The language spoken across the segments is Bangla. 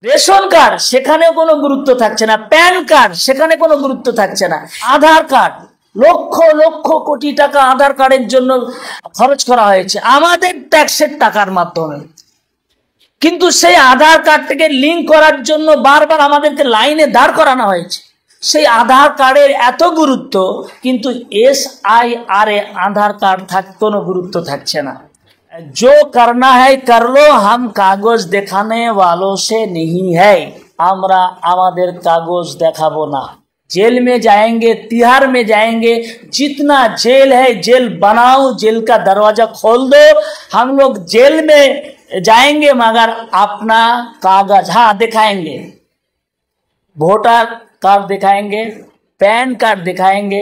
রেশন কার্ড সেখানে কোনো গুরুত্ব থাকছে না, প্যান কার্ড সেখানে কোনো গুরুত্ব থাকছে না, আধার কার্ড লক্ষ লক্ষ কোটি টাকা আধার কার্ডের জন্য খরচ করা হয়েছে আমাদের ট্যাক্সের টাকার মাধ্যমে। কিন্তু সেই আধার কার্ডটাকে লিঙ্ক করার জন্য বারবার আমাদেরকে লাইনে দাঁড় করানো হয়েছে। সেই আধার কার্ডের এত গুরুত্ব, কিন্তু SIR এ আধার কার্ড কোনো গুরুত্ব থাকছে না। जो करना है कर लो, हम कागज देखाने वालों से नहीं है। আমরা আমাদের কাগজ দেখাবো না। जेल में जाएंगे, तिहाड़ में जाएंगे, जितना जेल है जेल बनाओ, जेल का दरवाजा खोल दो, हम लोग जेल में जाएंगे मगर अपना कागज हाँ दिखाएंगे, वोटर कार्ड दिखाएंगे, पैन कार्ड दिखाएंगे,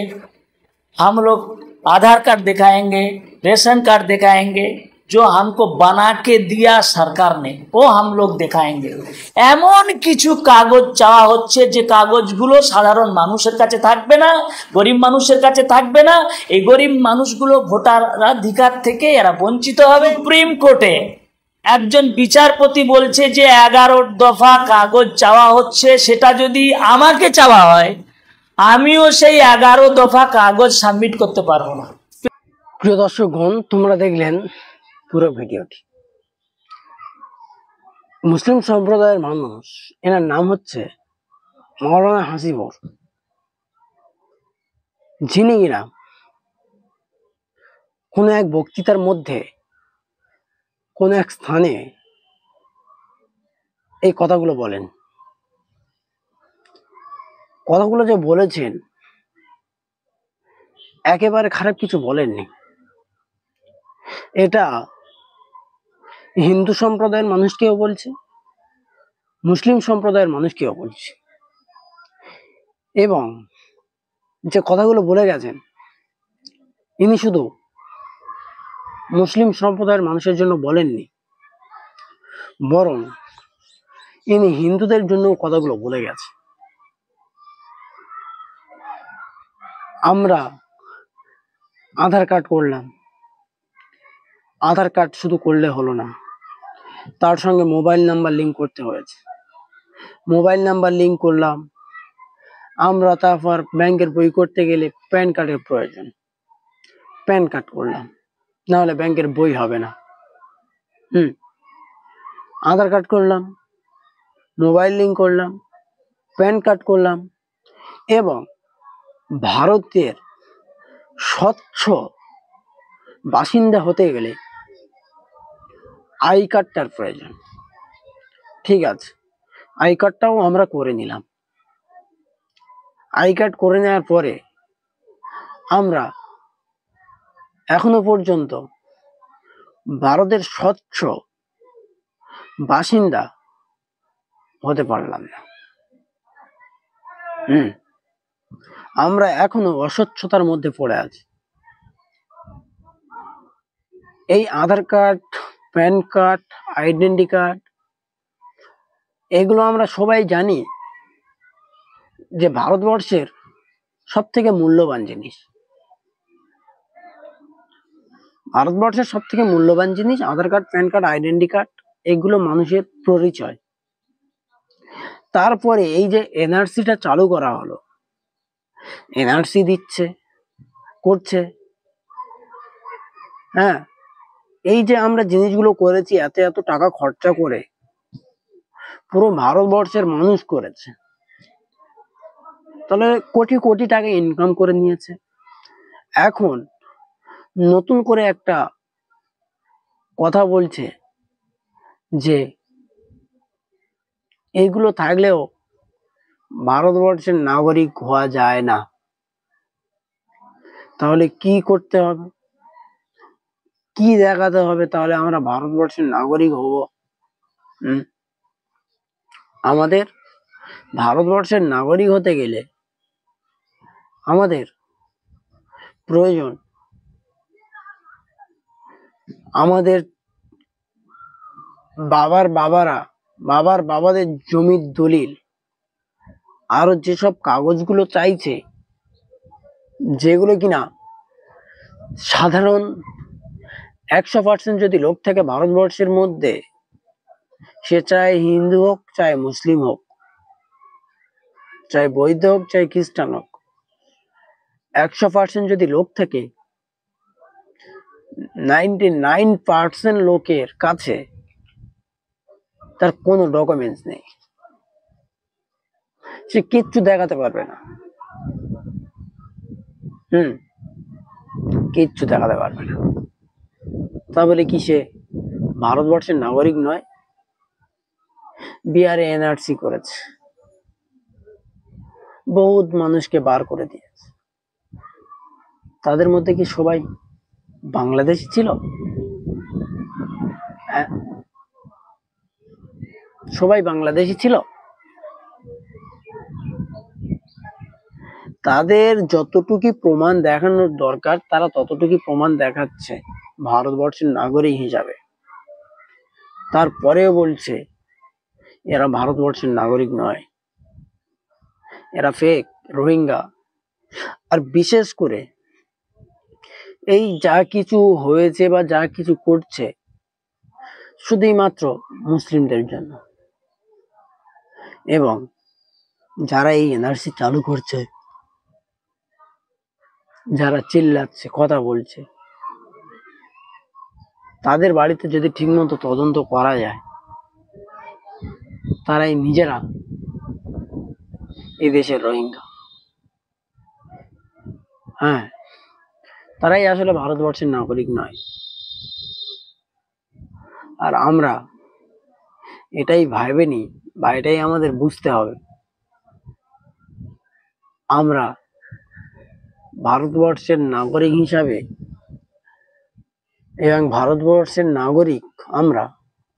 हम लोग आधार कार्ड दिखाएंगे, रेशन कार्ड दिखाएंगे, जो हमको बना के दिया सरकार ने वो हम लोग दिखाएंगे। এমন কিছু কাগজ চাওয়া হচ্ছে যে কাগজগুলো সাধারণ মানুষের কাছে থাকবে না, গরিব মানুষের কাছে থাকবে না। এই গরিব মানুষগুলো ভোটাধিকার থেকে এরা বঞ্চিত হবে। সুপ্রিম কোর্টে একজন বিচারপতি বলছে যে 11 দফা কাগজ চাওয়া হচ্ছে, সেটা যদি আমাকে চাওয়া হয় আমিও সেই 11 দফা কাগজ সাবমিট করতে পারবো না। প্রিয় দর্শকগণ, তোমরা দেখলেন পুরো ভিডিওটি। মুসলিম সম্প্রদায়ের মানুষ, এনার নাম হচ্ছে মাওলানা হাসিবুর, যিনি কিনা কোনো এক বক্তৃতার মধ্যে কোনো এক স্থানে এই কথাগুলো বলেন। কথাগুলো যে বলেছেন একেবারে খারাপ কিছু বলেননি। এটা হিন্দু সম্প্রদায়ের মানুষকেও বলছে, মুসলিম সম্প্রদায়ের মানুষকেও বলছে, এবং যে কথাগুলো বলে গেছেন ইনি শুধু মুসলিম সম্প্রদায়ের মানুষের জন্য বলেননি, বরং ইনি হিন্দুদের জন্য কথাগুলো বলে গেছে। আমরা আধার কার্ড করলাম, আধার কার্ড শুধু করলে হলো না, তার সঙ্গে মোবাইল নাম্বার লিঙ্ক করতে হয়েছে। মোবাইল নাম্বার লিঙ্ক করলাম আমরা, তারপর ব্যাংকের বই করতে গেলে প্যান কার্ডের প্রয়োজন, প্যান কার্ড করলাম, না হলে ব্যাংকের বই হবে না। আধার কার্ড করলাম, মোবাইল লিঙ্ক করলাম, প্যান কার্ড করলাম, এবং ভারতের স্বচ্ছ বাসিন্দা হতে গেলে আই কার্ডটার প্রয়োজন। ঠিক আছে, আই কার্ডটাও আমরা করে নিলাম। আই কার্ড করে নেওয়ার পরে আমরা এখনো পর্যন্ত ভারতের স্বচ্ছ বাসিন্দা হতে পারলাম না। আমরা এখনো অস্বচ্ছতার মধ্যে পড়ে আছি। এই Aadhaar card, PAN card, identity card, এগুলো আমরা সবাই জানি যে ভারতবর্ষের সব থেকে মূল্যবান জিনিস। ভারতবর্ষের সব থেকে মূল্যবান জিনিস Aadhaar card, PAN card, identity card, এগুলো মানুষের পরিচয়। তারপরে এই যে NRC-টা চালু করা হলো, NRC দিচ্ছে, করছে, হ্যাঁ, এই যে আমরা জিনিসগুলো করেছি এত এত টাকা খরচা করে, পুরো ভারতবর্ষের মানুষ করেছে, তাহলে কোটি কোটি টাকা ইনকাম করে নিয়েছে। এখন নতুন করে একটা কথা বলছে যে এইগুলো থাকলেও ভারতবর্ষের নাগরিক হওয়া যায় না। তাহলে কি করতে হবে, কি দেখাতে হবে তাহলে আমরা ভারতবর্ষের নাগরিক হব? আমাদের ভারতবর্ষের নাগরিক হতে গেলে আমাদের প্রয়োজন আমাদের বাবার বাবাদের জমির দলিল, আরো যেসব কাগজগুলো চাইছে, যেগুলো কিনা সাধারণ 100% যদি লোক থাকে ভারতবর্ষের মধ্যে, সে চাই হিন্দু হোক, চাই মুসলিম হোক, চাই বৌদ্ধ হোক, চাই খ্রিস্টান হোক, 100% যদি লোক থাকে, 99% লোকের কাছে তার কোনো ডকুমেন্টস নেই, সে কিচ্ছু দেখাতে পারবে না। কিচ্ছু দেখাতে পারবে না। তা বলে কি সে ভারতবর্ষের নাগরিক নয়? বিহারে এনআরসি করেছে, বহুত মানুষকে বার করে দিয়েছে। তাদের মধ্যে কি সবাই বাংলাদেশি ছিল? সবাই বাংলাদেশি ছিল? তাদের যতটুকু প্রমাণ দেখানোর দরকার তারা ততটুকু প্রমাণ দেখাচ্ছে ভারতবর্ষের নাগরিক হিসাবে। তারপরেও বলছে এরা ভারতবর্ষের নাগরিক নয়, এরা ফেক রোহিঙ্গা। আর বিশেষ করে এই যা কিছু হয়েছে বা যা কিছু করছে শুধুই মাত্র মুসলিমদের জন্য, এবং যারা এই এনআরসি চালু করছে, যারা চিল্লাচ্ছে, কথা বলছে, তাদের বাড়িতে যদি ঠিকমতো তদন্ত করা যায়, তারাই নিজেরা এই দেশের রোহিঙ্গা। হ্যাঁ, তারাই আসলে ভারতবর্ষের নাগরিক নয়। আর আমরা এটাই ভাবেনি বা এটাই আমাদের বুঝতে হবে, আমরা ভারতবর্ষের নাগরিক হিসাবে এবং ভারতবর্ষের নাগরিক আমরা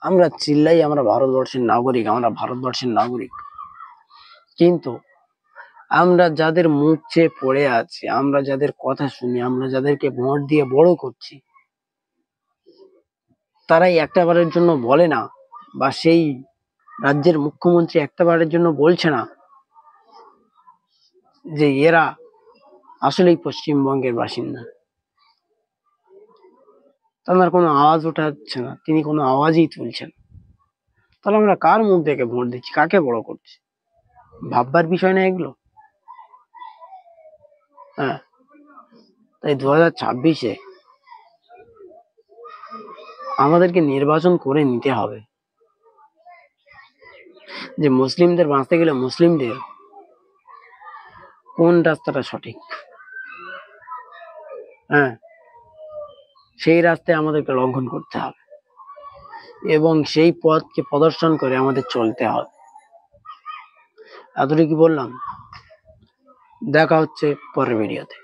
আমরা চিল্লাই আমরা ভারতবর্ষের নাগরিক, আমরা ভারতবর্ষের নাগরিক। কিন্তু আমরা যাদের মুখ চেয়ে পড়ে আছি, আমরা যাদের কথা শুনি, আমরা যাদেরকে ভোট দিয়ে বড় করছি, তারাই একটাবারের জন্য বলে না, বা সেই রাজ্যের মুখ্যমন্ত্রী একটাবারের জন্য বলছে না যে এরা আসলেই পশ্চিমবঙ্গের বাসিন্দা। তার কোনো আওয়াজ ওঠাচ্ছে না, তিনি কোনো আওয়াজই তুলছেন। তাহলে আমরা কার মুখ দেখে ভোট দিচ্ছি, কাকে বড় করছি? ভাববার বিষয় না এগুলো? হ্যাঁ, তাই 2026-এ আমাদেরকে নির্বাচন করে নিতে হবে যে মুসলিমদের বাঁচতে গেলে মুসলিমদের কোন রাস্তাটা সঠিক। হ্যাঁ, সেই রাস্তায় আমাদেরকে লঙ্ঘন করতে হবে এবং সেই পথকে প্রদর্শন করে আমাদের চলতে হবে। এতটুকু বললাম, দেখা হচ্ছে পরের ভিডিওতে।